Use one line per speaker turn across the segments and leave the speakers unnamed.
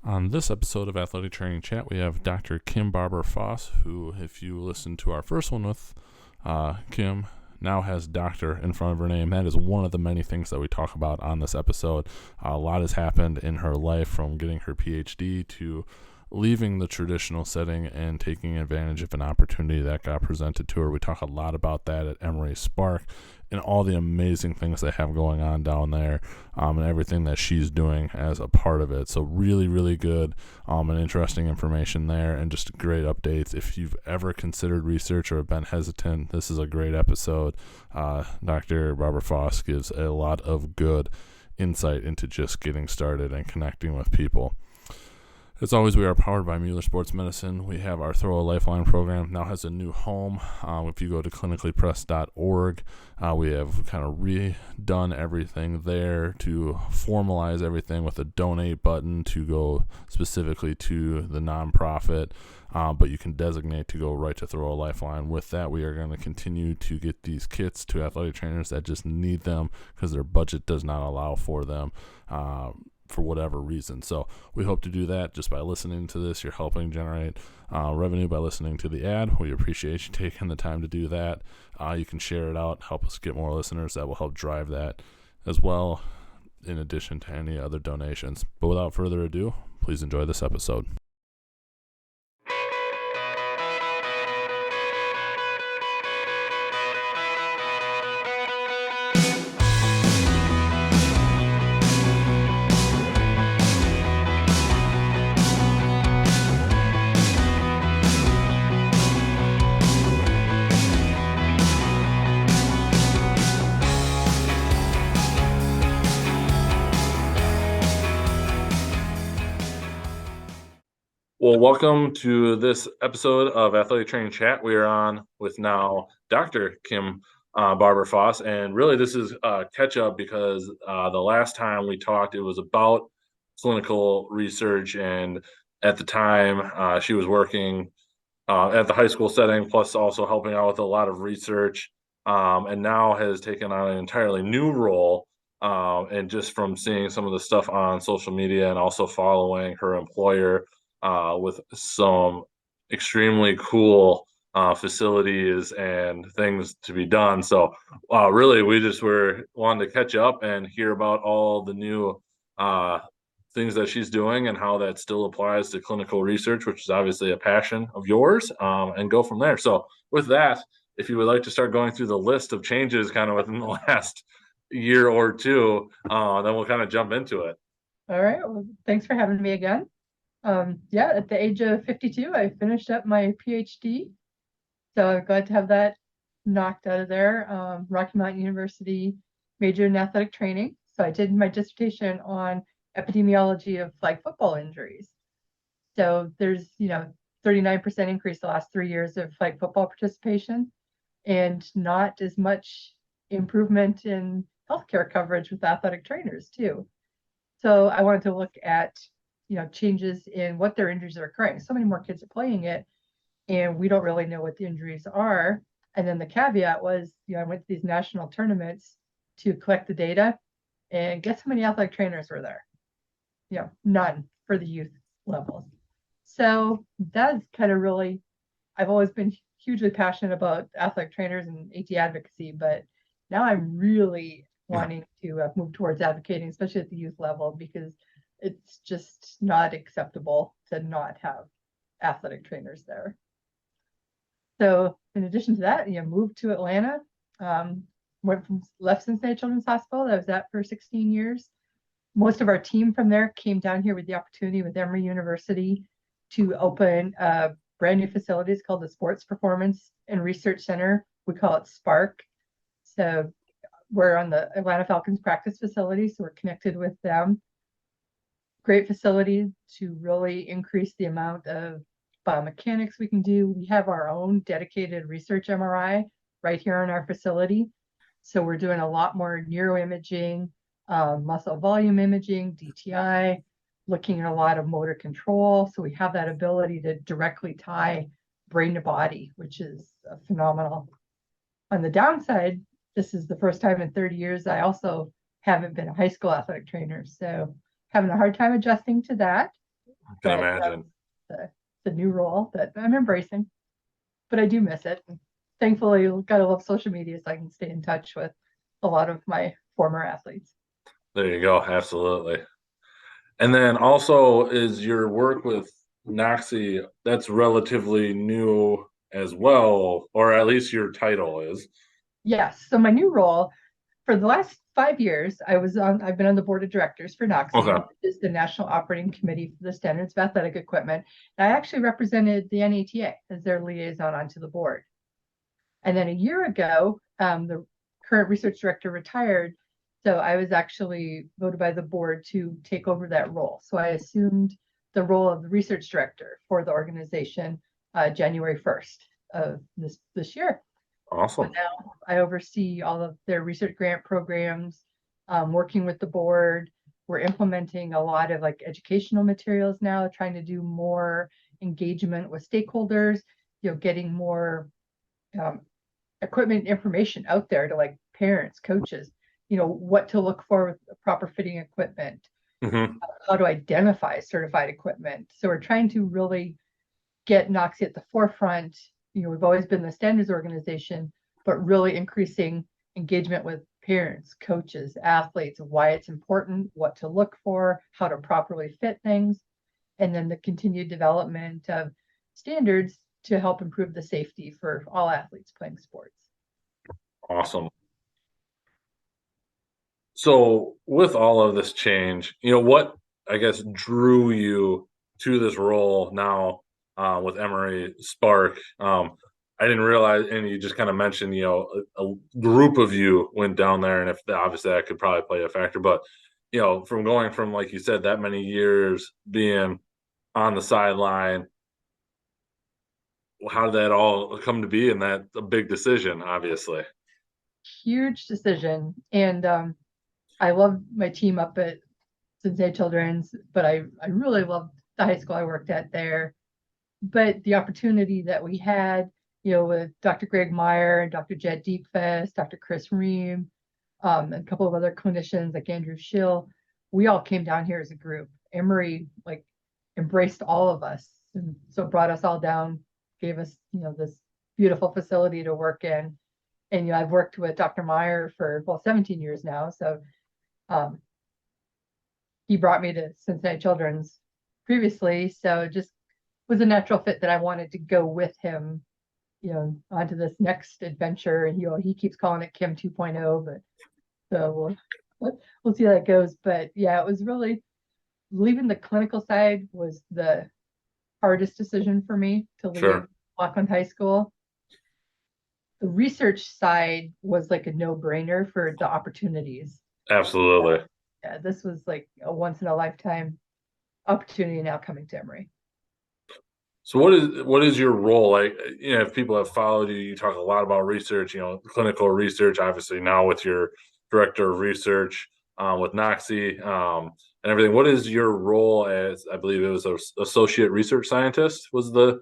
On this episode of Athletic Training Chat, we have Dr. Kim Barber Foss, who, if you listened to our first one with Kim, now has doctor in front of her name. That is one of the many things that we talk about on this episode. A lot has happened in her life, from getting her PhD to leaving the traditional setting and taking advantage of an opportunity that got presented to her. We talk a lot about that at Emory SPARC and all the amazing things they have going on down there, and everything that she's doing as a part of it. So really, really good and interesting information there, and just great updates. If you've ever considered research or been hesitant, this is a great episode. Dr. Barber Foss gives a lot of good insight into just getting started and connecting with people. As always, we are powered by Mueller Sports Medicine. We have our Throw a Lifeline program, now has a new home. If you go to clinicallypress.org, we have kind of redone everything there to formalize everything with a donate button to go specifically to the nonprofit, but you can designate to go right to Throw a Lifeline. With that, we are going to continue to get these kits to athletic trainers that just need them because their budget does not allow for them. For whatever reason. So we hope to do that just by listening to this. You're helping generate revenue by listening to the ad. We appreciate you taking the time to do that. You can share it out, help us get more listeners. That will help drive that as well, in addition to any other donations. But without further ado, please enjoy this episode. Well, welcome to this episode of Athletic Training Chat. We are on with now Dr. Kim Barber Foss, and really this is a catch-up because the last time we talked, it was about clinical research, and at the time she was working at the high school setting, plus also helping out with a lot of research, and now has taken on an entirely new role. And just from seeing some of the stuff on social media and also following her employer with some extremely cool facilities and things to be done. So really, we just were wanting to catch up and hear about all the new things that she's doing and how that still applies to clinical research, which is obviously a passion of yours, and go from there. So with that, if you would like to start going through the list of changes kind of within the last year or two, then we'll kind of jump into it.
All right. Well, thanks for having me again. At the age of 52, I finished up my PhD. So I'm glad to have that knocked out of there. Rocky Mountain University, majored in athletic training. So I did my dissertation on epidemiology of flag football injuries. So there's, 39% increase the last 3 years of flag football participation, and not as much improvement in healthcare coverage with athletic trainers too. So I wanted to look at changes in what their injuries are occurring. So many more kids are playing it, and we don't really know what the injuries are. And then the caveat was, I went to these national tournaments to collect the data, and guess how many athletic trainers were there? None for the youth levels. So that's kind of really, I've always been hugely passionate about athletic trainers and AT advocacy, but now I'm really wanting to move towards advocating, especially at the youth level, because it's just not acceptable to not have athletic trainers there. So in addition to that, moved to Atlanta, left Cincinnati Children's Hospital. I was at for 16 years. Most of our team from there came down here with the opportunity with Emory University to open a brand new facility. It's called the Sports Performance and Research Center. We call it SPARC. So we're on the Atlanta Falcons practice facility, so we're connected with them. Great facility to really increase the amount of biomechanics we can do. We have our own dedicated research MRI right here in our facility. So we're doing a lot more neuroimaging, muscle volume imaging, DTI, looking at a lot of motor control. So we have that ability to directly tie brain to body, which is phenomenal. On the downside, this is the first time in 30 years I also haven't been a high school athletic trainer. So having a hard time adjusting to that.
I can
But
imagine.
the new role that I'm embracing, but I do miss it. Thankfully, gotta love social media so I can stay in touch with a lot of my former athletes.
There you go. Absolutely. And then also is your work with NOXY, that's relatively new as well, or at least your title is.
Yes. So my new role for the last 5 years, I've been on the board of directors for NOXY,
Okay.
which is the National Operating Committee for the Standards of Athletic Equipment. And I actually represented the NATA as their liaison onto the board. And then a year ago, the current research director retired. So I was actually voted by the board to take over that role. So I assumed the role of the research director for the organization January 1st of this year. So
Awesome.
now I oversee all of their research grant programs, working with the board. We're implementing a lot of like educational materials now, trying to do more engagement with stakeholders, getting more equipment information out there to like parents, coaches, what to look for with proper fitting equipment,
Hmm.
how to identify certified equipment. So we're trying to really get NOXY at the forefront. We've always been the standards organization, but really increasing engagement with parents, coaches, athletes, why it's important, what to look for, how to properly fit things, and then the continued development of standards to help improve the safety for all athletes playing sports.
Awesome. So with all of this change, what I guess drew you to this role now with Emory SPARC? I didn't realize, and you just kind of mentioned, a group of you went down there, and if obviously that could probably play a factor, but from going from like you said that many years being on the sideline, how did that all come to be? And that's a big decision, obviously.
Huge decision. And I love my team up at Cincinnati Children's, but I really loved the high school I worked at there. But the opportunity that we had, with Dr. Greg Meyer and Dr. Jed Deepfest, Dr. Chris Ream, and a couple of other clinicians like Andrew Schill, we all came down here as a group. Emory like embraced all of us, and so brought us all down, gave us this beautiful facility to work in. And I've worked with Dr. Meyer for 17 years now, so um, he brought me to Cincinnati Children's previously, so it just was a natural fit that I wanted to go with him, onto this next adventure. And he keeps calling it Kim 2.0, but so we'll see how that goes. But yeah, it was really leaving the clinical side was the hardest decision for me to leave
Sure.
Lackland High School. The research side was like a no-brainer for the opportunities.
Absolutely.
Yeah, this was like a once in a lifetime opportunity now coming to Emory.
So what is your role? Like, if people have followed you, you talk a lot about research, clinical research, obviously now with your director of research with NOXY and everything. What is your role as, I believe it was associate research scientist was the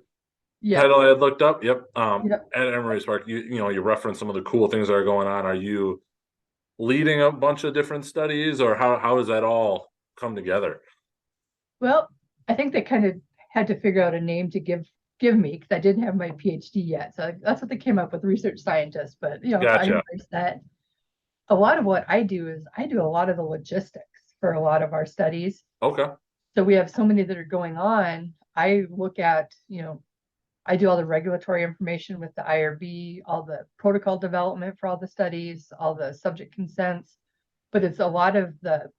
Yep.
title I had looked up? Yep.
Yep.
At Emory SPARC, you reference some of the cool things that are going on. Are you leading a bunch of different studies, or how does that all come together?
Well, I think they kind of had to figure out a name to give me because I didn't have my PhD yet. So that's what they came up with, research scientist. But I
Gotcha.
embrace that. A lot of what I do is I do a lot of the logistics for a lot of our studies.
Okay.
So we have so many that are going on. I look at, I do all the regulatory information with the IRB, all the protocol development for all the studies, all the subject consents, but it's a lot of the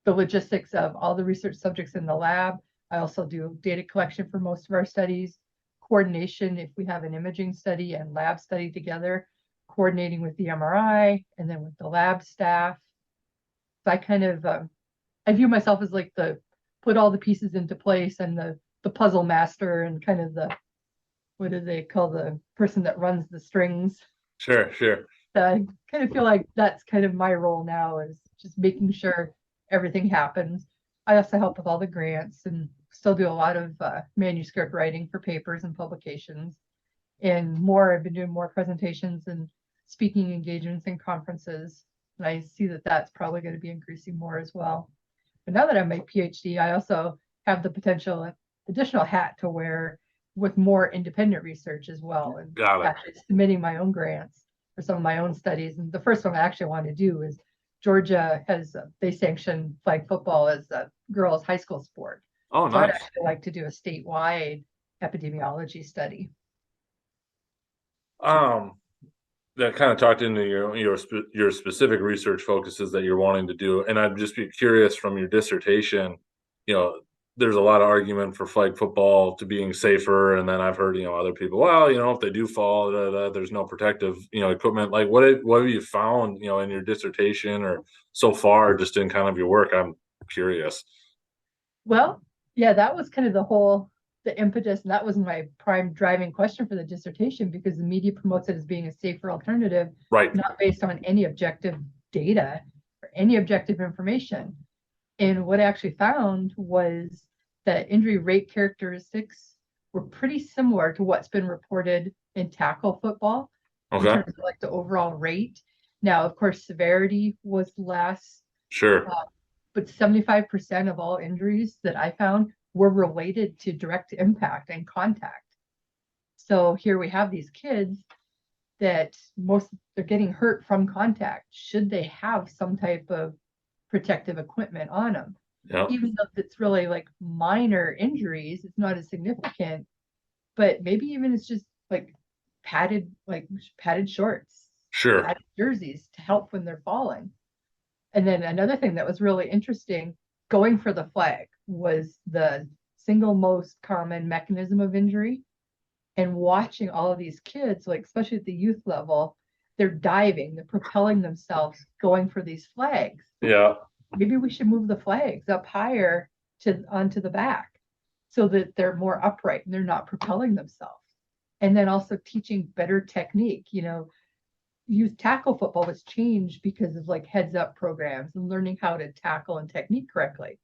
logistics of all the research subjects in the lab. I also do data collection for most of our studies, coordination if we have an imaging study and lab study together, coordinating with the MRI and then with the lab staff. So I kind of, I view myself as like the put all the pieces into place and the puzzle master and kind of the, what do they call the person that runs the strings?
Sure. Sure.
So I kind of feel like that's kind of my role now is just making sure everything happens. I also help with all the grants and still do a lot of manuscript writing for papers and publications. And more, I've been doing more presentations and speaking engagements and conferences. And I see that that's probably going to be increasing more as well. But now that I have my PhD, I also have the potential additional hat to wear with more independent research as well, and actually submitting my own grants for some of my own studies. And the first one I actually want to do is Georgia they sanction flag football as a girls' high school sport.
Oh,
so
nice.
I'd actually like to do a statewide epidemiology study.
That kind of talked into your specific research focuses that you're wanting to do, and I'd just be curious from your dissertation. There's a lot of argument for flag football to being safer, and then I've heard other people, well, if they do fall, there's no protective equipment. Like what have you found in your dissertation or so far, just in kind of your work? I'm curious.
Well, yeah, that was kind of the impetus, and that was my prime driving question for the dissertation, because the media promotes it as being a safer alternative,
right?
Not based on any objective data or any objective information. And what I actually found was that injury rate characteristics were pretty similar to what's been reported in tackle football in terms of like the overall rate. Now, of course, severity was less.
Sure.
But 75% of all injuries that I found were related to direct impact and contact. So here we have these kids that they're getting hurt from contact. Should they have some type of protective equipment on them?
Yep.
Even though it's really like minor injuries, it's not as significant, but maybe even it's just like padded shorts,
sure,
padded jerseys to help when they're falling. And then another thing that was really interesting, going for the flag was the single most common mechanism of injury. And watching all of these kids, like especially at the youth level, they're diving, they're propelling themselves, going for these flags.
Yeah.
Maybe we should move the flags up higher onto the back so that they're more upright and they're not propelling themselves. And then also teaching better technique. Youth tackle football was changed because of like heads up programs and learning how to tackle and technique correctly.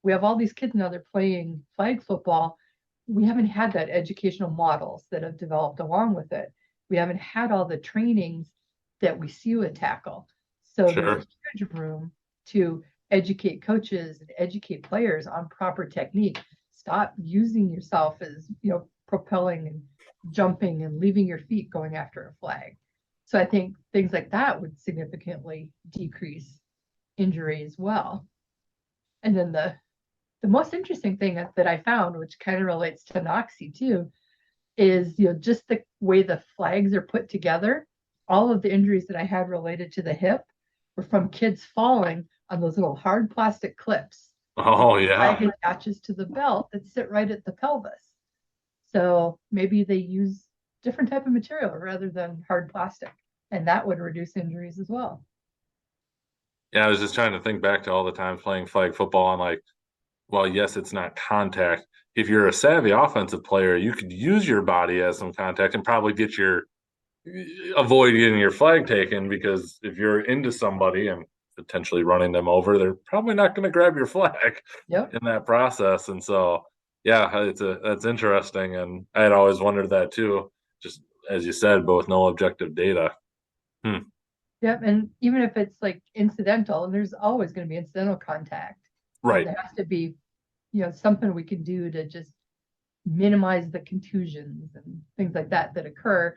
We have all these kids now, they're playing flag football. We haven't had that educational models that have developed along with it. We haven't had all the trainings that we see with tackle. So there's a huge room to educate coaches and educate players on proper technique. Stop using yourself as, propelling and jumping and leaving your feet going after a flag. So I think things like that would significantly decrease injury as well. And then the most interesting thing that I found, which kind of relates to NOXY too, is just the way the flags are put together. All of the injuries that I had related to the hip were from kids falling on those little hard plastic clips.
Oh, yeah.
The flag attaches to the belt that sit right at the pelvis. So maybe they use different type of material rather than hard plastic, and that would reduce injuries as well.
Yeah, I was just trying to think back to all the times playing flag football and like, well, yes, it's not contact. If you're a savvy offensive player, you could use your body as some contact and probably avoid getting your flag taken, because if you're into somebody and potentially running them over, they're probably not going to grab your flag in that process. And so, yeah, that's interesting. And I had always wondered that too, just as you said, both no objective data.
Yep. And even if it's like incidental, and there's always going to be incidental contact.
Right.
There has to be, something we can do to just minimize the contusions and things like that occur.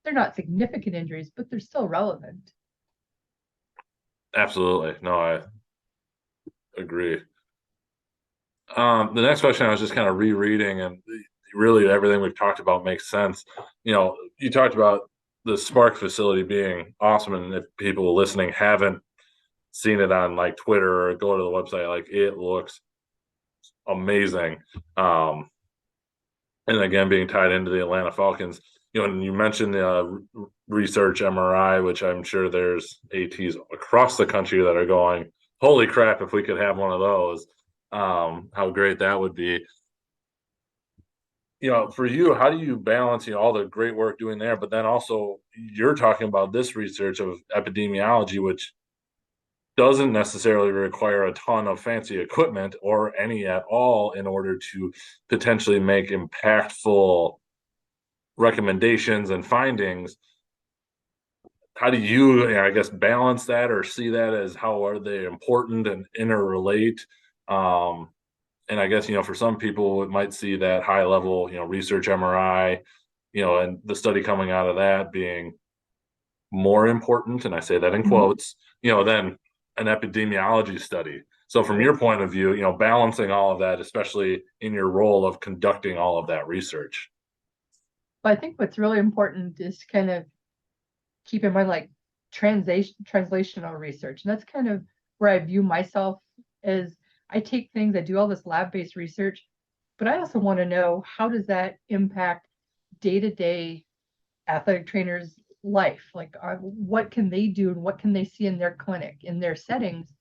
They're not significant injuries, but they're still relevant.
Absolutely. No, I agree. The next question I was just kind of rereading, and really everything we've talked about makes sense. You talked about the SPARC facility being awesome, and if people listening haven't seen it on like Twitter or go to the website, like it looks amazing. And again, being tied into the Atlanta Falcons, and you mentioned the research MRI, which I'm sure there's ATs across the country that are going, holy crap, if we could have one of those, how great that would be. For you, how do you balance, all the great work doing there, but then also you're talking about this research of epidemiology, which doesn't necessarily require a ton of fancy equipment or any at all in order to potentially make impactful recommendations and findings. How do you, I guess, balance that or see that as how are they important and interrelate? And I guess, for some people, it might see that high level, research MRI, and the study coming out of that being more important, and I say that in
Mhm.
quotes, than an epidemiology study. So from
Right.
your point of view, balancing all of that, especially in your role of conducting all of that research.
But I think what's really important is to kind of keep in mind like translational research. And that's kind of where I view myself as I take things, I do all this lab-based research, but I also want to know how does that impact day-to-day athletic trainers' life? Like what can they do and what can they see in their clinic, in their settings,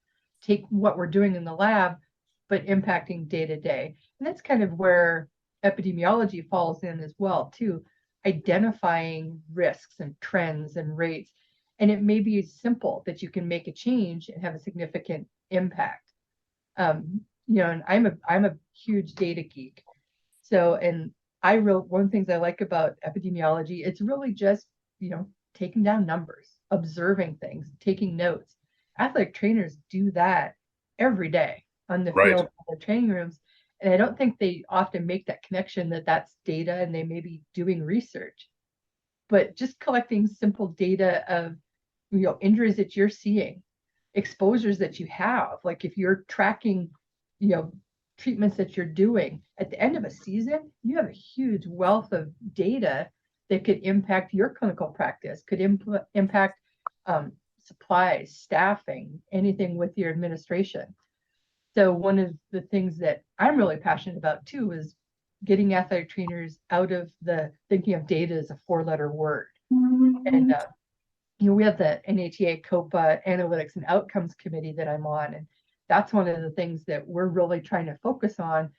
take what we're doing in the lab, but impacting day to day. And that's kind of where epidemiology falls in as well, too, identifying risks and trends and rates. And it may be simple that you can make a change and have a significant impact. And I'm a huge data geek. So, and I wrote one of the things I like about epidemiology, it's really just, taking down numbers, observing things, taking notes. Athletic trainers do that every day on the
Right.
field, in the training rooms. And I don't think they often make that connection that that's data and they may be doing research. But just collecting simple data of, injuries that you're seeing, exposures that you have, like if you're tracking, you know, treatments that you're doing at the end of a season, you have a huge wealth of data that could impact your clinical practice, could impact supplies, staffing, anything with your administration. So one of the things that I'm really passionate about too is getting athletic trainers out of the thinking of data as a four-letter word. And we have the NATA COPA Analytics and Outcomes Committee that I'm on, and that's one of the things that we're really trying to focus on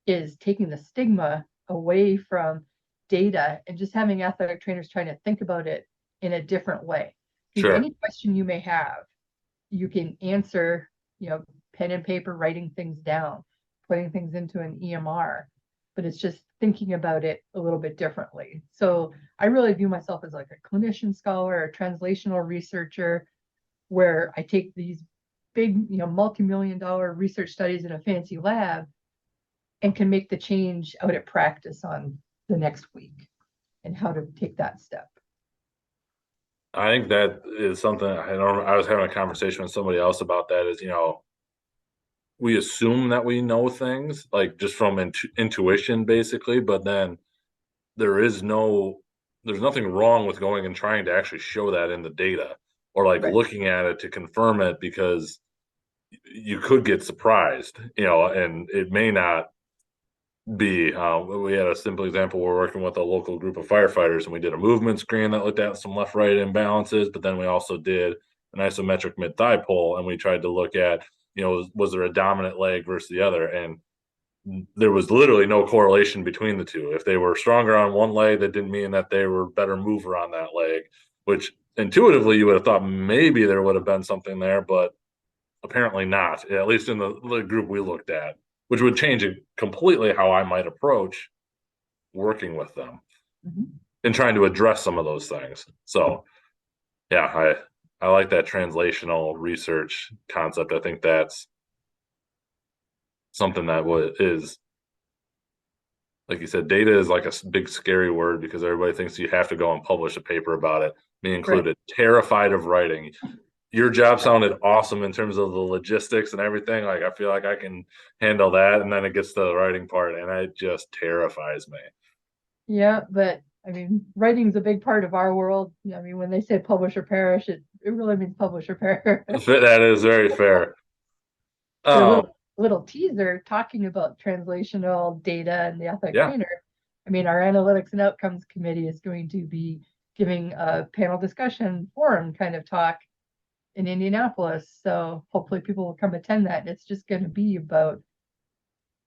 is taking the stigma away from data and just having athletic trainers trying to think about it in a different way. Because
Sure.
any question you may have, you can answer, pen and paper, writing things down, putting things into an EMR, but it's just thinking about it a little bit differently. So I really view myself as like a clinician scholar, a translational researcher, where I take these big, multi-million dollar research studies in a fancy lab and can make the change out at practice on the next week and how to take that step.
I think that is something I was having a conversation with somebody else about that is, we assume that we know things like just from intuition basically, but then there is there's nothing wrong with going and trying to actually show that in the data or like
Right.
looking at it to confirm it because you could get surprised, and it may not be. We had a simple example. We're working with a local group of firefighters, and we did a movement screen that looked at some left-right imbalances. But then we also did an isometric mid-thigh pull, and we tried to look at, was there a dominant leg versus the other, and there was literally no correlation between the two. If they were stronger on one leg, that didn't mean that they were better mover on that leg. Which intuitively you would have thought maybe there would have been something there, but apparently not, at least in the group we looked at, which would change it completely how I might approach working with them
Mm-hmm.
and trying to address some of those things. So, yeah, I like that translational research concept. I think that's something that is, like you said, data is like a big scary word because everybody thinks you have to go and publish a paper about it, me
Right.
included, terrified of writing. Your job sounded awesome in terms of the logistics and everything. Like I feel like I can handle that, and then it gets to the writing part, and it just terrifies me.
Yeah, but I mean, writing is a big part of our world. I mean, when they say publish or perish, it really means publish or perish.
That is very fair.
But a
Um,
little teaser talking about translational data and the athletic
yeah,
trainer. I mean, our analytics and outcomes committee is going to be giving a panel discussion forum kind of talk in Indianapolis. So hopefully people will come attend that. And it's just going to be about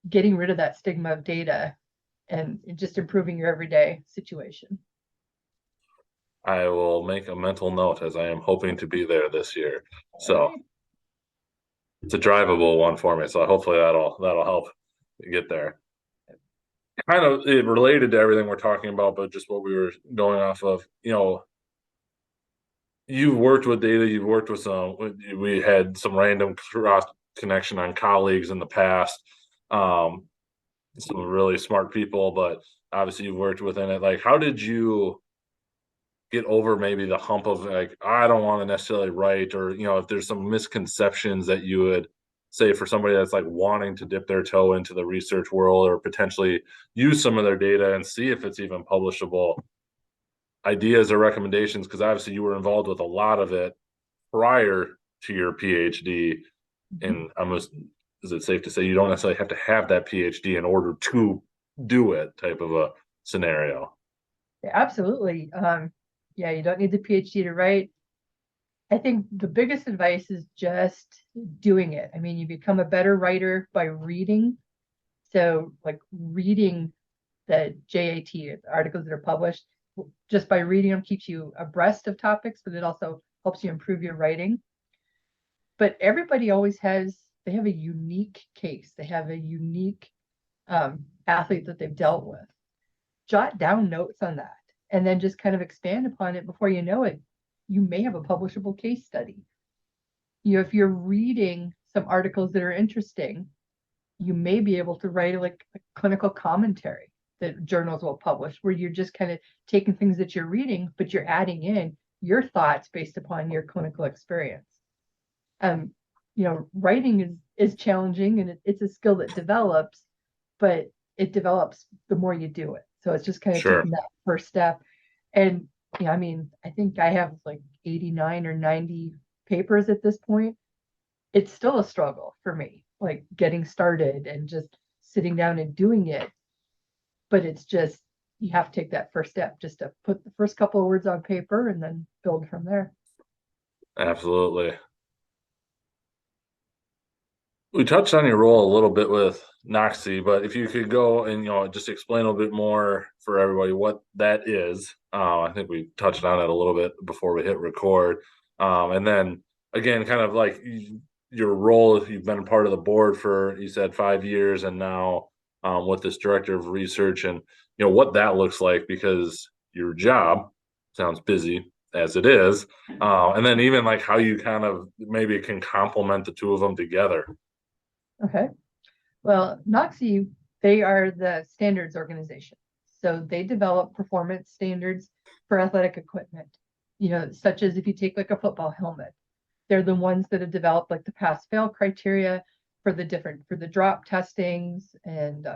getting rid of that stigma of data and just improving your everyday situation.
I will make a mental note as I am hoping to be there this year.
All
So
right.
it's a drivable one for me. So hopefully that'll help get there. Kind of it related to everything we're talking about, but just what we were going off of. You've worked with data. You've worked with some. We had some random cross connection on colleagues in the past. Um, some really smart people, but obviously you've worked within it. Like, how did you get over maybe the hump of like, I don't want to necessarily write, or if there's some misconceptions that you would say for somebody that's like wanting to dip their toe into the research world or potentially use some of their data and see if it's even publishable, ideas or recommendations, because obviously you were involved with a lot of it prior to your PhD.
Mhm.
And almost, is it safe to say you don't necessarily have to have that PhD in order to do it, type of a scenario?
Yeah, absolutely. Yeah, you don't need the PhD to write. I think the biggest advice is just doing it. I mean, you become a better writer by reading. So, like reading the JAT articles that are published, just by reading them keeps you abreast of topics, but it also helps you improve your writing. But everybody always they have a unique case. They have a unique athlete that they've dealt with. Jot down notes on that and then just kind of expand upon it. Before you know it, you may have a publishable case study. If you're reading some articles that are interesting, you may be able to write like a clinical commentary that journals will publish, where you're just kind of taking things that you're reading, but you're adding in your thoughts based upon your clinical experience. um, Writing is challenging, and it's a skill that develops, but it develops the more you do it. So it's just kind of
Sure.
taking that first step. And I mean, I think I have like 89 or 90 papers at this point. It's still a struggle for me, like getting started and just sitting down and doing it. But it's just, you have to take that first step just to put the first couple of words on paper and then build from there.
Absolutely. We touched on your role a little bit with NOXY, but if you could go and just explain a little bit more for everybody what that is. I think we touched on it a little bit before we hit record, and then again, kind of like your role. You've been a part of the board for, you said, 5 years, and now with this director of research, and what that looks like, because your job sounds busy as it is, and then even like how you kind of maybe can complement the two of them together.
Okay. Well, NOXY, they are the standards organization. So they develop performance standards for athletic equipment, such as if you take like a football helmet, they're the ones that have developed like the pass fail criteria for the drop testings, and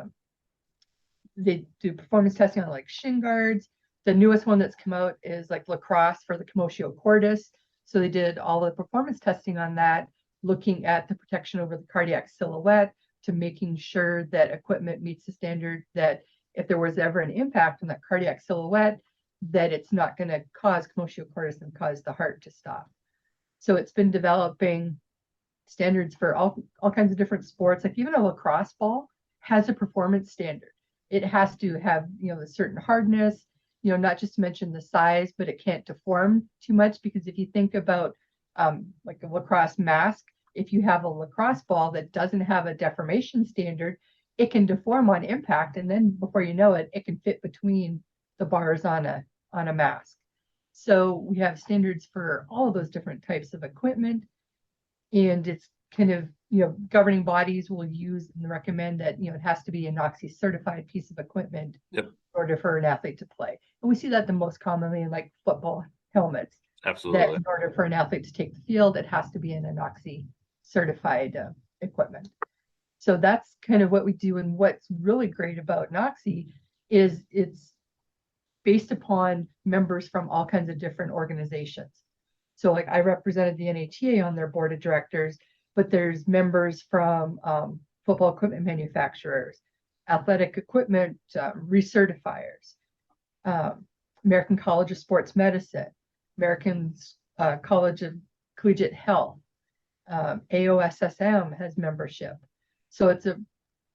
they do performance testing on like shin guards. The newest one that's come out is like lacrosse for the commotio cordis. So they did all the performance testing on that, looking at the protection over the cardiac silhouette, to making sure that equipment meets the standard, that if there was ever an impact on that cardiac silhouette, that it's not going to cause commotio cordis and cause the heart to stop. So it's been developing standards for all kinds of different sports. Like even a lacrosse ball has a performance standard. It has to have, a certain hardness, not just to mention the size, but it can't deform too much. Because if you think about like a lacrosse mask, if you have a lacrosse ball that doesn't have a deformation standard, it can deform on impact. And then before you know it, it can fit between the bars on a mask. So we have standards for all of those different types of equipment, and it's kind of, governing bodies will use and recommend that, it has to be a NOXY certified piece of equipment
Yep,
in order for an athlete to play. And we see that the most commonly in like football helmets, that
absolutely.
in order for an athlete to take the field, it has to be in a NOXY certified equipment. So that's kind of what we do. And what's really great about NOXY is it's based upon members from all kinds of different organizations. So like I represented the NATA on their board of directors, but there's members from football equipment manufacturers, athletic equipment recertifiers, American College of Sports Medicine, American College of Collegiate Health, AOSSM has membership. So it's a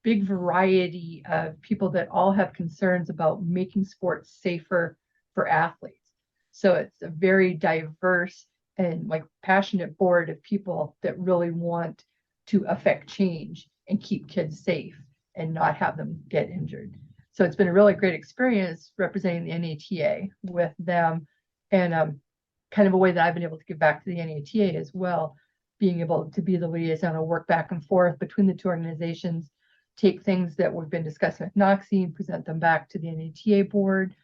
big variety of people that all have concerns about making sports safer for athletes. So it's a very diverse and like passionate board of people that really want to affect change and keep kids safe and not have them get injured. So it's been a really great experience representing the NATA with them, and kind of a way that I've been able to give back to the NATA as well, being able to be the liaison and work back and forth between the two organizations take things that we've been discussing with NOXY and present them back to the NATA board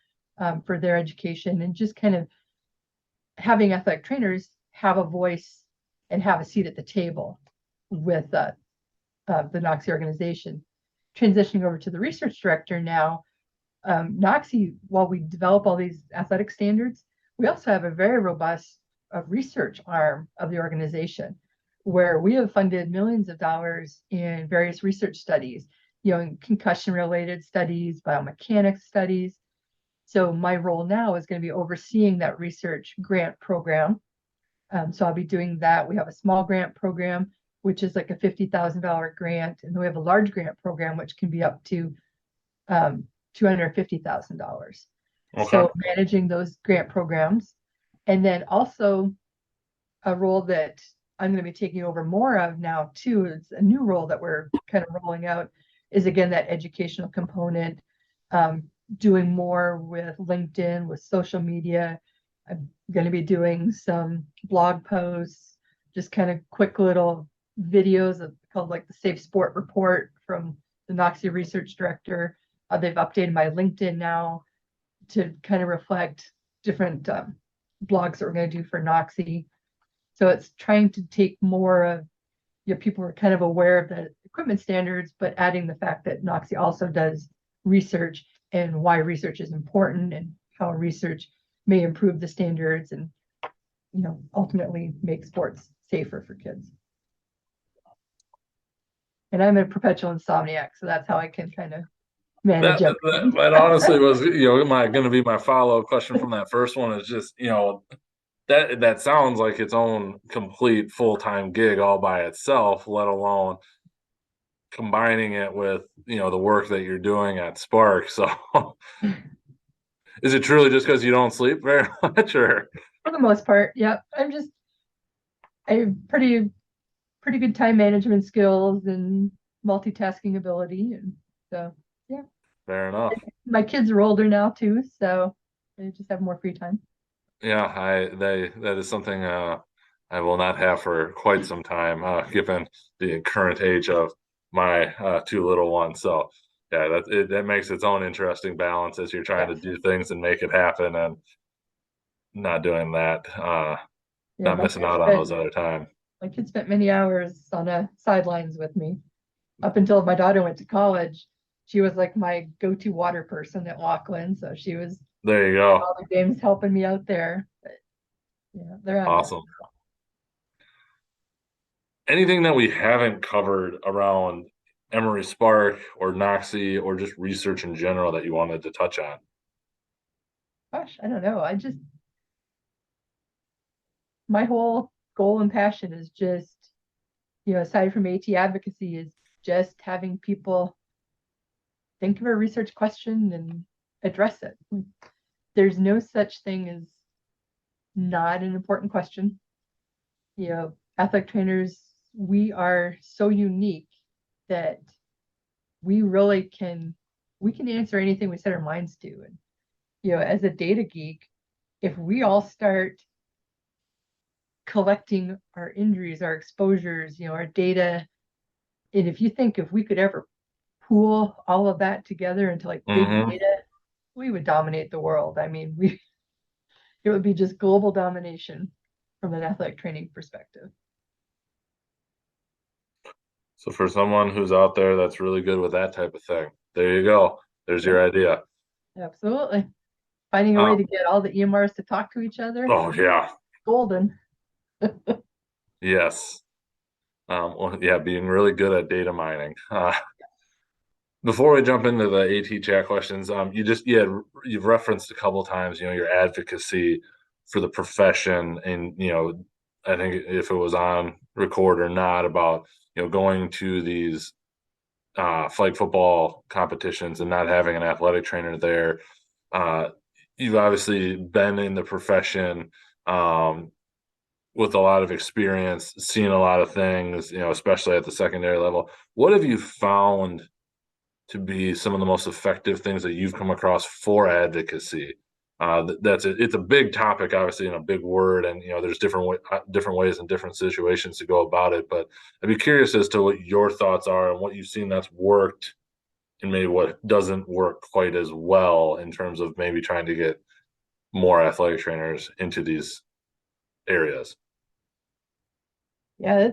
for their education, and just kind of having athletic trainers have a voice and have a seat at the table with the NOXY organization. Transitioning over to the research director now, NOXY, while we develop all these athletic standards, we also have a very robust research arm of the organization where we have funded millions of dollars in various research studies, in concussion-related studies, biomechanics studies. So my role now is going to be overseeing that research grant program. So I'll be doing that. We have a small grant program, which is like a $50,000 grant, and then we have a large grant program, which can be up to $250,000. Okay. So managing those grant programs, and then also a role that I'm going to be taking over more of now too. It's a new role that we're kind of rolling out, is again that educational component, doing more with LinkedIn, with social media. I'm going to be doing some blog posts, just kind of quick little videos called like the Safe Sport Report from the NOXY research director. They've updated my LinkedIn now to kind of reflect different blogs that we're going to do for NOXY. So it's trying to take more of, people are kind of aware of the equipment standards, but adding the fact that NOXY also does research and why research is important and how research may improve the standards and, ultimately make sports safer for kids. And I'm a perpetual insomniac, so that's how I can kind of manage it.
That honestly was, going to be my follow-up question from that first one. Is just, that sounds like its own complete full-time gig all by itself, let alone combining it with, the work that you're doing at SPARC. So is it truly just because you don't sleep very much, or?
For the most part, yeah. I have pretty good time management skills and multitasking ability, and so yeah.
Fair enough.
My kids are older now too, so they just have more free time.
Yeah, that is something I will not have for quite some time, given the current age of my two little ones. So yeah, that makes its own interesting balance as you're trying to do things and make it happen, and not doing that, not missing out on those other time.
My kid spent many hours on a Sidelines with me up until my daughter went to college. She was like my go-to water person at Walkland, so she was
there. You go.
All the games helping me out there. But, yeah, they're
awesome. Anything that we haven't covered around Emory SPARC or NOXY or just research in general that you wanted to touch on?
Gosh, I don't know. My whole goal and passion is just, aside from AT advocacy, is just having people think of a research question and address it. There's no such thing as not an important question. Athletic trainers, we are so unique that we really can answer anything we set our minds to. And, as a data geek, if we all start collecting our injuries, our exposures, our data, and if we could ever pool all of that together into like big data, we would dominate the world. I mean, it would be just global domination from an athletic training perspective.
So for someone who's out there that's really good with that type of thing, there you go. There's your idea.
Absolutely. Finding a way to get all the EMRs to talk to each other.
Oh, yeah.
Golden.
Yes. Well, yeah, being really good at data mining. Before we jump into the AT chat questions, you've referenced a couple of times, your advocacy for the profession, and I think if it was on record or not, about going to these flag football competitions and not having an athletic trainer there. You've obviously been in the profession with a lot of experience, seen a lot of things, especially at the secondary level. What have you found to be some of the most effective things that you've come across for advocacy It's a big topic, obviously, and a big word, and there's different ways and different situations to go about it. But I'd be curious as to what your thoughts are and what you've seen that's worked, and maybe what doesn't work quite as well in terms of maybe trying to get more athletic trainers into these areas.
Yeah,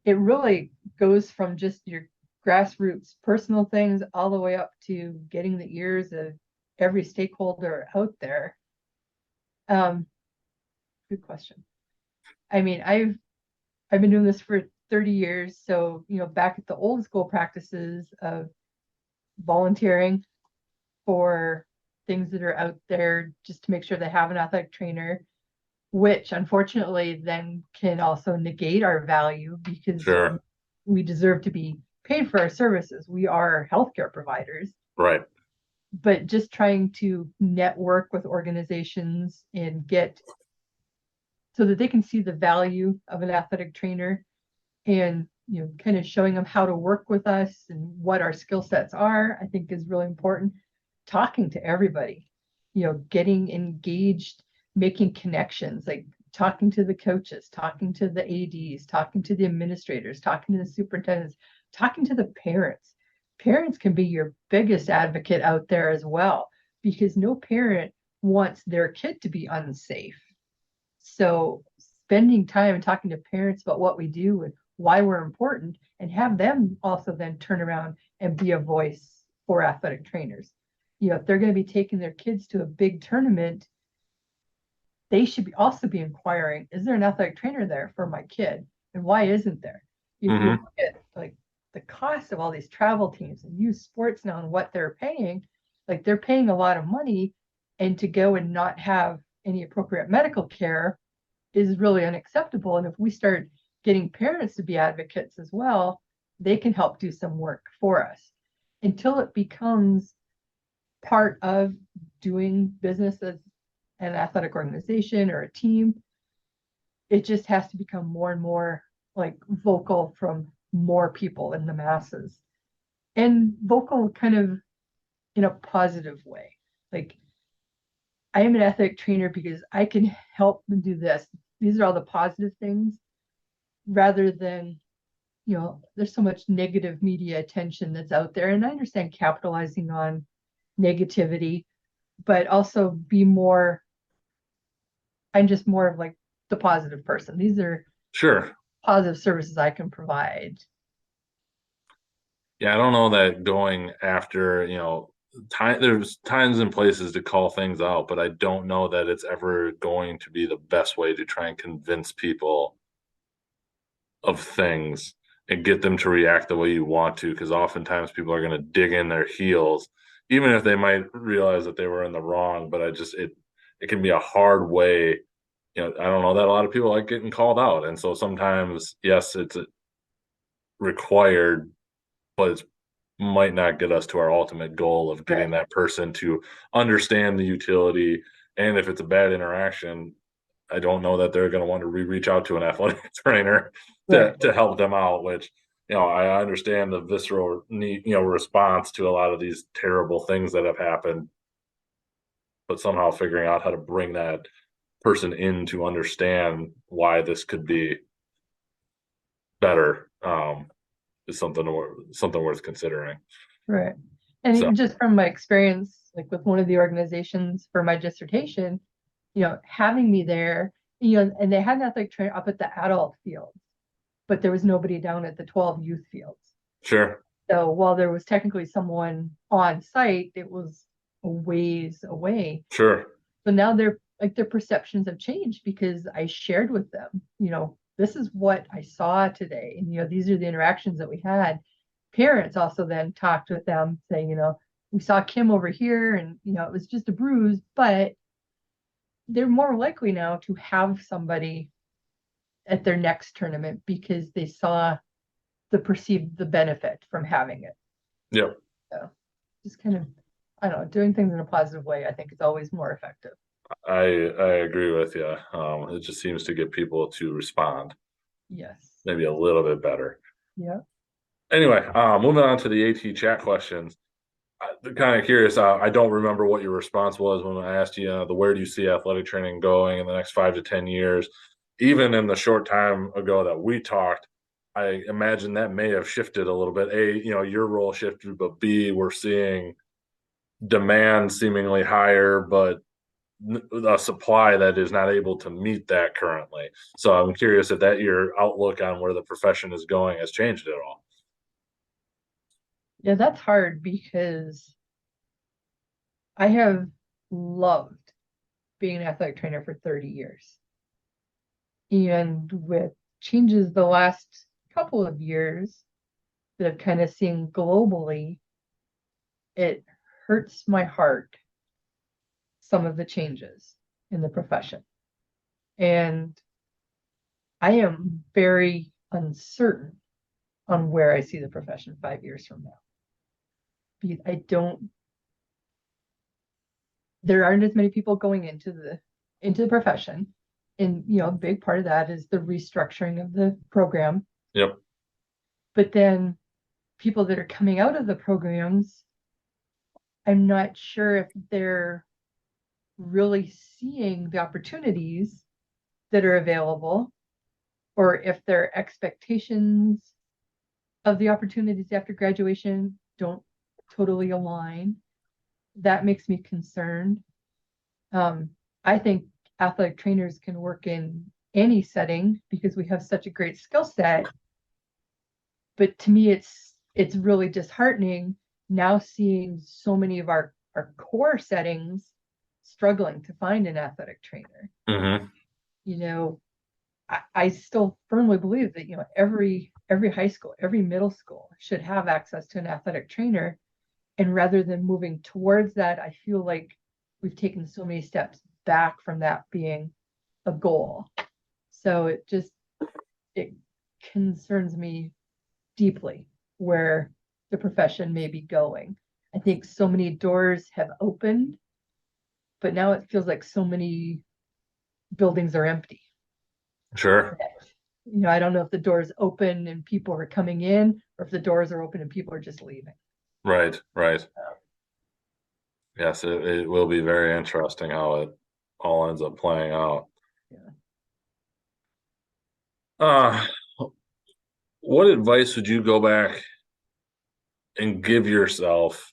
it really goes from just your grassroots personal things all the way up to getting the ears of every stakeholder out there. Good question. I mean, I've been doing this for 30 years, so back at the old school practices of volunteering for things that are out there just to make sure they have an athletic trainer, which unfortunately then can also negate our value because
Sure.
we deserve to be paid for our services. We are healthcare providers.
Right.
But just trying to network with organizations and get so that they can see the value of an athletic trainer and kind of showing them how to work with us and what our skill sets are, I think is really important. Talking to everybody, getting engaged, making connections, like talking to the coaches, talking to the ADs, talking to the administrators, talking to the superintendents, talking to the parents. Parents can be your biggest advocate out there as well, because no parent wants their kid to be unsafe. So spending time and talking to parents about what we do and why we're important, and have them also then turn around and be a voice for athletic trainers. If they're going to be taking their kids to a big tournament, they should also be inquiring, is there an athletic trainer there for my kid? And why isn't there? If you look at like the cost of all these travel teams and youth sports now and what they're paying, like they're paying a lot of money, and to go and not have any appropriate medical care is really unacceptable. And if we start getting parents to be advocates as well, they can help do some work for us until it becomes part of doing business as an athletic organization or a team. It just has to become more and more like vocal from more people in the masses, and vocal kind of in a positive way. Like, I am an athletic trainer because I can help them do this. These are all the positive things, rather than, there's so much negative media attention that's out there. And I understand capitalizing on negativity, but also I'm just more of like the positive person. These are
Sure.
positive services I can provide.
Yeah, I don't know that going after, there's times and places to call things out, but I don't know that it's ever going to be the best way to try and convince people of things and get them to react the way you want to, because oftentimes people are going to dig in their heels, even if they might realize that they were in the wrong. But it can be a hard way. I don't know that a lot of people like getting called out. And so sometimes, yes, it's required, but it might not get us to our ultimate goal of getting that person to understand the utility. And if it's a bad interaction, I don't know that they're going to want to reach out to an athletic trainer to help them out, which, I understand the visceral response to a lot of these terrible things that have happened, but somehow figuring out how to bring that person in to understand why this could be better is something worth considering.
Right. And
So,
just from my experience, like with one of the organizations for my dissertation, having me there, and they had an athletic trainer up at the adult field, but there was nobody down at the 12 youth fields.
sure.
So while there was technically someone on site, it was a ways away.
Sure.
So now their perceptions have changed because I shared with them, this is what I saw today. And, these are the interactions that we had. Parents also then talked with them saying, we saw Kim over here and, it was just a bruise, but they're more likely now to have somebody at their next tournament because they saw the benefit from having it.
Yep.
So just kind of, I don't know, doing things in a positive way, I think is always more effective.
I agree with you. It just seems to get people to respond
Yes.
maybe a little bit better.
Yeah.
Anyway, moving on to the AT chat questions. I'm kind of curious. I don't remember what your response was when I asked you, the where do you see athletic training going in the next 5 to 10 years? Even in the short time ago that we talked, I imagine that may have shifted a little bit. A, your role shifted, but B, we're seeing demand seemingly higher, but a supply that is not able to meet that currently. So I'm curious if that your outlook on where the profession is going has changed at all.
Yeah, that's hard because I have loved being an athletic trainer for 30 years. And with changes the last couple of years that I've kind of seen globally, it hurts my heart, some of the changes in the profession. And I am very uncertain on where I see the profession 5 years from now. Because there aren't as many people going into the profession. And a big part of that is the restructuring of the program.
Yep.
But then people that are coming out of the programs, I'm not sure if they're really seeing the opportunities that are available, or if their expectations of the opportunities after graduation don't totally align. That makes me concerned. I think athletic trainers can work in any setting because we have such a great skill set. But to me, it's really disheartening now seeing so many of our core settings struggling to find an athletic trainer.
Mm-hmm.
I still firmly believe that every high school, every middle school should have access to an athletic trainer. And rather than moving towards that, I feel like we've taken so many steps back from that being a goal. So it concerns me deeply where the profession may be going. I think so many doors have opened, but now it feels like so many buildings are empty.
Sure.
I don't know if the doors open and people are coming in, or if the doors are open and people are just leaving.
Right. Right. Yes, it will be very interesting how it all ends up playing out.
Yeah.
Uh, what advice would you go back and give yourself,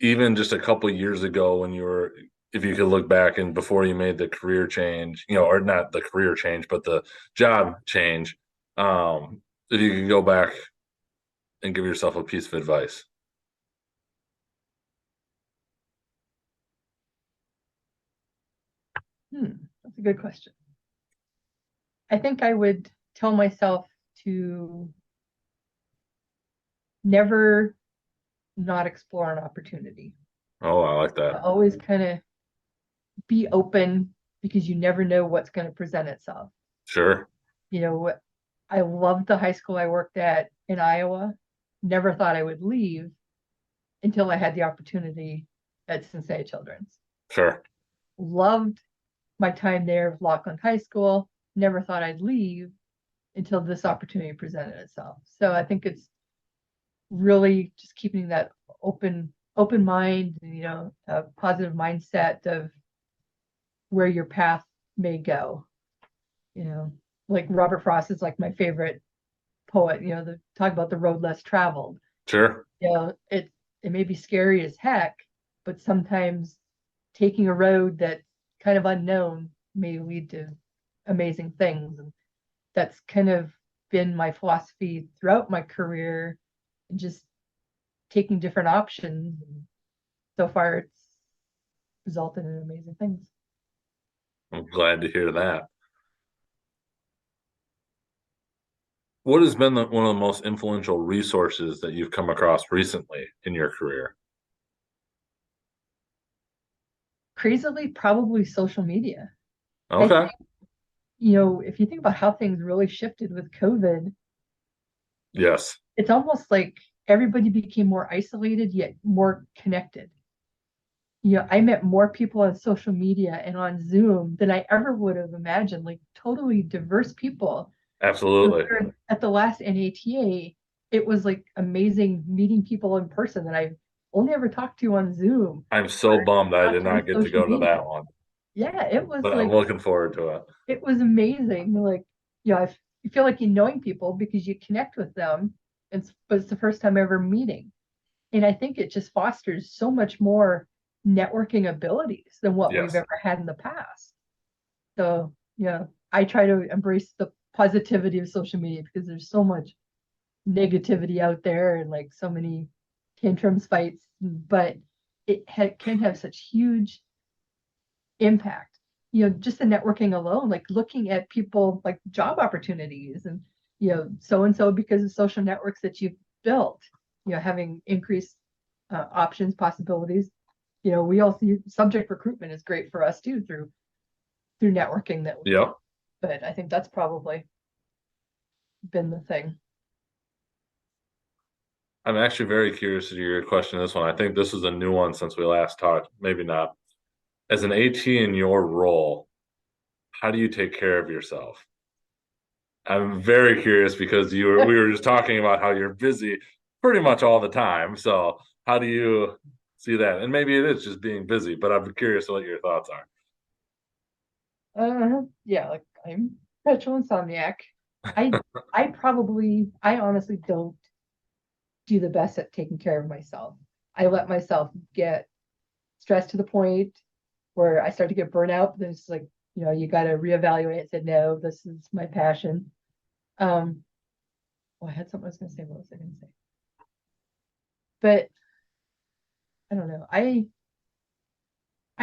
even just a couple years ago when you were, if you could look back and before you made the career change, or not the career change, but the job change, if you could go back and give yourself a piece of advice?
That's a good question. I think I would tell myself to never not explore an opportunity.
Oh, I like that.
Always kind of be open because you never know what's going to present itself.
Sure.
I loved the high school I worked at in Iowa. Never thought I would leave until I had the opportunity at Cincinnati Children's.
Sure.
Loved my time there with Laughlin High School. Never thought I'd leave until this opportunity presented itself. So I think it's really just keeping that open mind, a positive mindset of where your path may go. Like Robert Frost is like my favorite poet. The talk about the road less traveled.
Sure.
It may be scary as heck, but sometimes taking a road that's kind of unknown may lead to amazing things. And that's kind of been my philosophy throughout my career, and just taking different options. And so far, it's resulted in amazing things.
I'm glad to hear that. What has been one of the most influential resources that you've come across recently in your career?
Crazily, probably social media. I
Okay.
think, if you think about how things really shifted with COVID,
Yes.
it's almost like everybody became more isolated yet more connected. I met more people on social media and on Zoom than I ever would have imagined, like totally diverse people.
Absolutely.
At the last NATA, it was like amazing meeting people in person that I've only ever talked to on Zoom
I'm so bummed I
talked
did
to on
not get to
social
go to
media.
that one,
Yeah, it was
but I'm
like,
looking forward to it.
it was amazing. Like, yeah, you feel like you're knowing people because you connect with them. But it's the first time ever meeting. And I think it just fosters so much more networking abilities than what we've
Yes.
ever had in the past. So, yeah, I try to embrace the positivity of social media because there's so much negativity out there and like so many tantrums, fights, but can have such huge impact. Just the networking alone, like looking at people like job opportunities and, so and so because of social networks that you've built, having increased options, possibilities. We all see subject recruitment is great for us too through networking that we do.
Yep.
But I think that's probably been the thing.
I'm actually very curious to hear your question on this one. I think this is a new one since we last talked. Maybe not. As an AT in your role, how do you take care of yourself? I'm very curious because we were just talking about how you're busy pretty much all the time. So how do you see that? And maybe it is just being busy, but I'm curious what your thoughts are.
Yeah, like I'm Perpetual Insomniac. I I honestly don't do the best at taking care of myself. I let myself get stressed to the point where I start to get burnout. Then it's like, you got to reevaluate and say, no, this is my passion. Um, I had something I was going to say. What was I going to say? But I don't know. I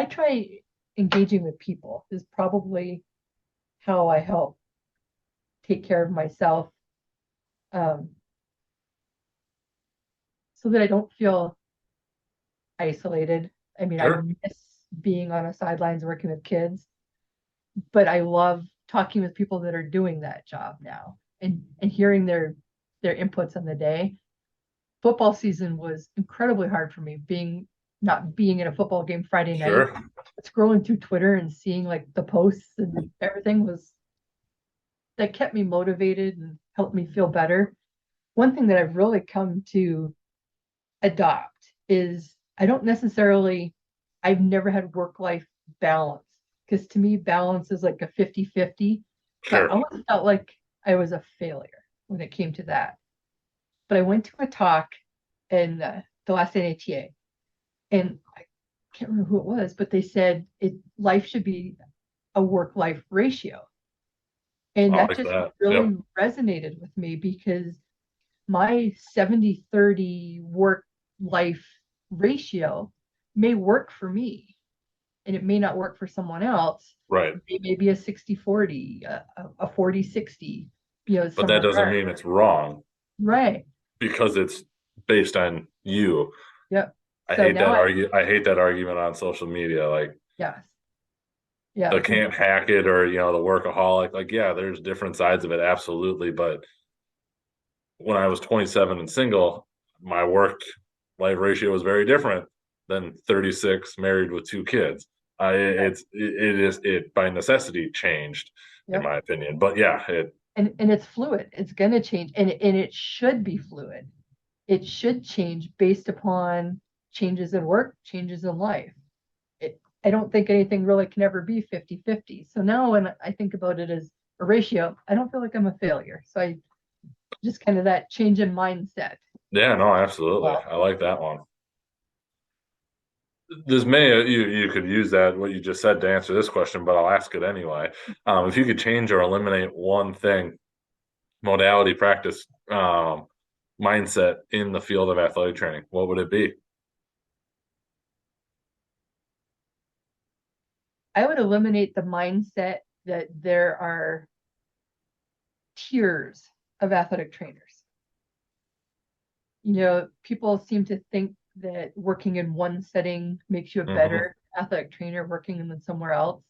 try engaging with people is probably how I help take care of myself, um, so that I don't feel isolated. I mean, I
Sure.
miss being on a sidelines working with kids, but I love talking with people that are doing that job now and hearing their inputs on the day. Football season was incredibly hard for me, not being in a football game Friday night.
Sure.
Scrolling through Twitter and seeing like the posts and everything was that kept me motivated and helped me feel better. One thing that I've really come to adopt is I've never had work life balance because to me, balance is like a 50-50. So I
Sure.
always felt like I was a failure when it came to that. But I went to a talk in the last NATA, and I can't remember who it was, but they said life should be a work life ratio. And
I
that
like
just
that. Yep.
really resonated with me because my 70-30 work life ratio may work for me and it may not work for someone else.
Right.
It may be a 60-40, a 40-60,
But that
somewhere
doesn't
there.
mean it's wrong
Right.
because it's based on you.
Yep.
I
So
hate
now
that I hate that argument on social media. Like
yes. Yeah.
the can't hack it or the workaholic. Like, yeah, there's different sides of it, absolutely. But when I was 27 and single, my work life ratio was very different than 36 married with two kids. It by necessity changed in
Yep.
my opinion. But yeah,
And it's fluid. It's going to change and it should be fluid. It should change based upon changes in work, changes in life. I don't think anything really can ever be 50-50. So now when I think about it as a ratio, I don't feel like I'm a failure. So I just kind of that change in mindset.
yeah, no, absolutely.
Well,
I like that one. This may you could use that what you just said to answer this question, but I'll ask it anyway. If you could change or eliminate one thing, modality, practice, mindset in the field of athletic training, what would it be?
I would eliminate the mindset that there are tiers of athletic trainers. People seem to think that working in one setting makes you a
Hmm.
better athletic trainer working in somewhere else.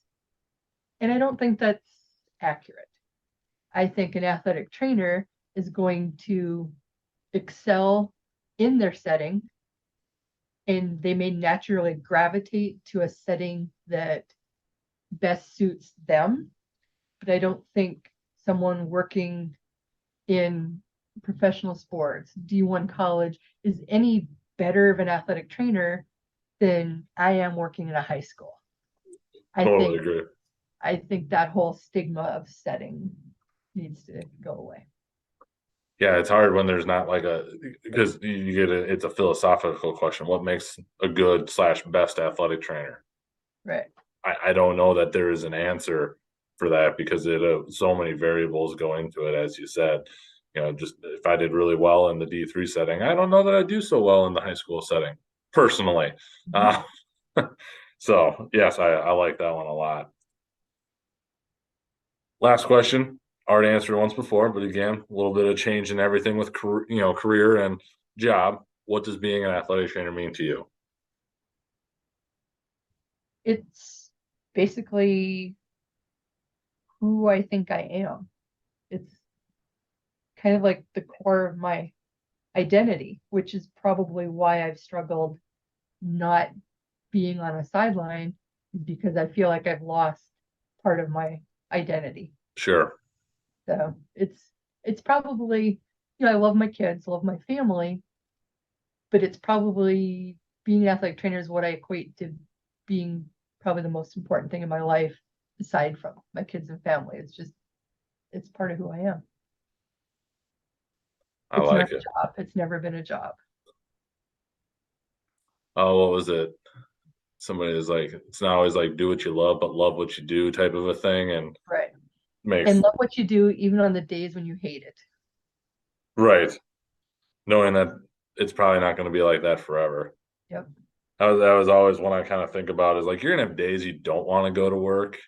And I don't think that's accurate. I think an athletic trainer is going to excel in their setting and they may naturally gravitate to a setting that best suits them. But I don't think someone working in professional sports, D1 college, is any better of an athletic trainer than I am working in a high school.
Totally agree.
I think that whole stigma of setting needs to go away.
Yeah, it's hard when there's not like because you get it's a philosophical question. What makes a good / best athletic trainer?
Right.
I don't know that there is an answer for that because so many variables go into it, as you said. Just if I did really well in the D3 setting, I don't know that I do so well in the high school setting, personally. So, yes, I like that one a lot. Last question. Already answered once before, but again, a little bit of change in everything with career and job. What does being an athletic trainer mean to you?
It's basically who I think I am. It's kind of like the core of my identity, which is probably why I've struggled not being on a sideline, because I feel like I've lost part of my identity.
Sure.
So it's probably, I love my kids, love my family, but it's probably being an athletic trainer is what I equate to being probably the most important thing in my life, aside from my kids and family. It's part of who I am.
I like it.
Job. It's never been a job.
Oh, what was it? Somebody is like, it's not always like do what you love, but love what you do type of a thing. And
right. And love what you do even on the days when you hate it.
Right. Knowing that it's probably not going to be like that forever.
Yep.
That was always one I kind of think about is like, you're going to have days you don't want to go to work,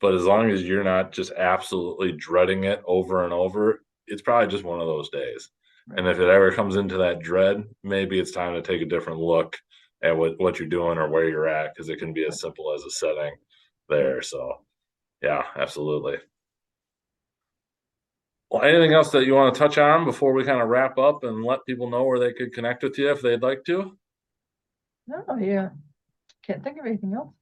but as long as you're not just absolutely dreading it over and over, it's probably just one of those days. Right. And if it ever comes into that dread, maybe it's time to take a different look at what you're doing or where you're at, because it can be as simple as a setting there. So, yeah, absolutely. Well, anything else that you want to touch on before we kind of wrap up and let people know where they could connect with you if they'd like to?
No, yeah. Can't think of anything else.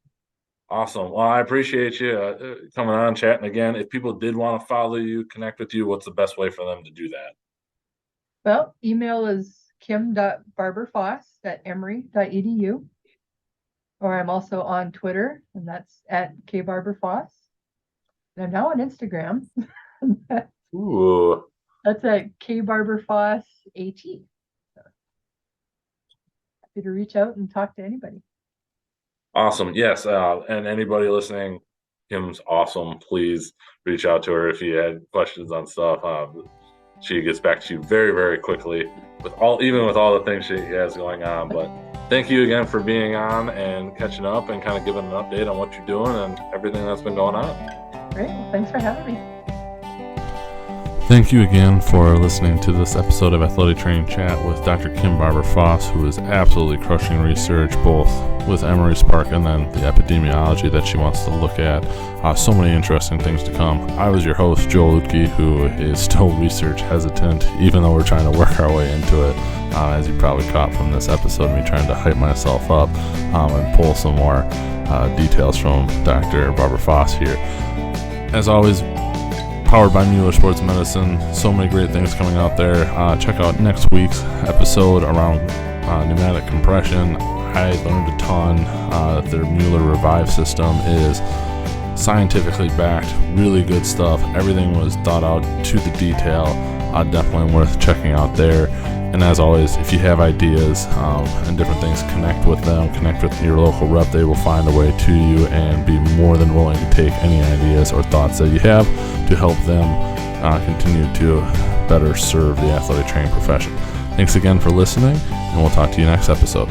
Awesome. Well, I appreciate you coming on and chatting again. If people did want to follow you, connect with you, what's the best way for them to do that?
Well, email is kim.barberfoss@emory.edu. Or I'm also on Twitter, and that's @kbarberfoss. And I'm now on Instagram.
Ooh.
That's at kbarberfoss@. So, happy to reach out and talk to anybody.
Awesome. Yes. And anybody listening, Kim's awesome. Please reach out to her if you had questions on stuff. She gets back to you very, very quickly even with all the things she has going on. But thank you again for being on and catching up and kind of giving an update on what you're doing and everything that's been going on.
Great. Well, thanks for having me.
Thank you again for listening to this episode of Athletic Training Chat with Dr. Kim Barber Foss, who is absolutely crushing research both with Emory SPARC and then the epidemiology that she wants to look at. So many interesting things to come. I was your host, Joel Lutke, who is still research hesitant, even though we're trying to work our way into it, as you probably caught from this episode, me trying to hype myself up and pull some more details from Dr. Barber Foss here. As always, powered by Mueller Sports Medicine. So many great things coming out there. Check out next week's episode around pneumatic compression. I learned a ton that their Mueller Revive system is scientifically backed, really good stuff. Everything was thought out to the detail. Definitely worth checking out there. And as always, if you have ideas and different things, connect with them, connect with your local rep. They will find a way to you and be more than willing to take any ideas or thoughts that you have to help them continue to better serve the athletic training profession. Thanks again for listening, and we'll talk to you next episode.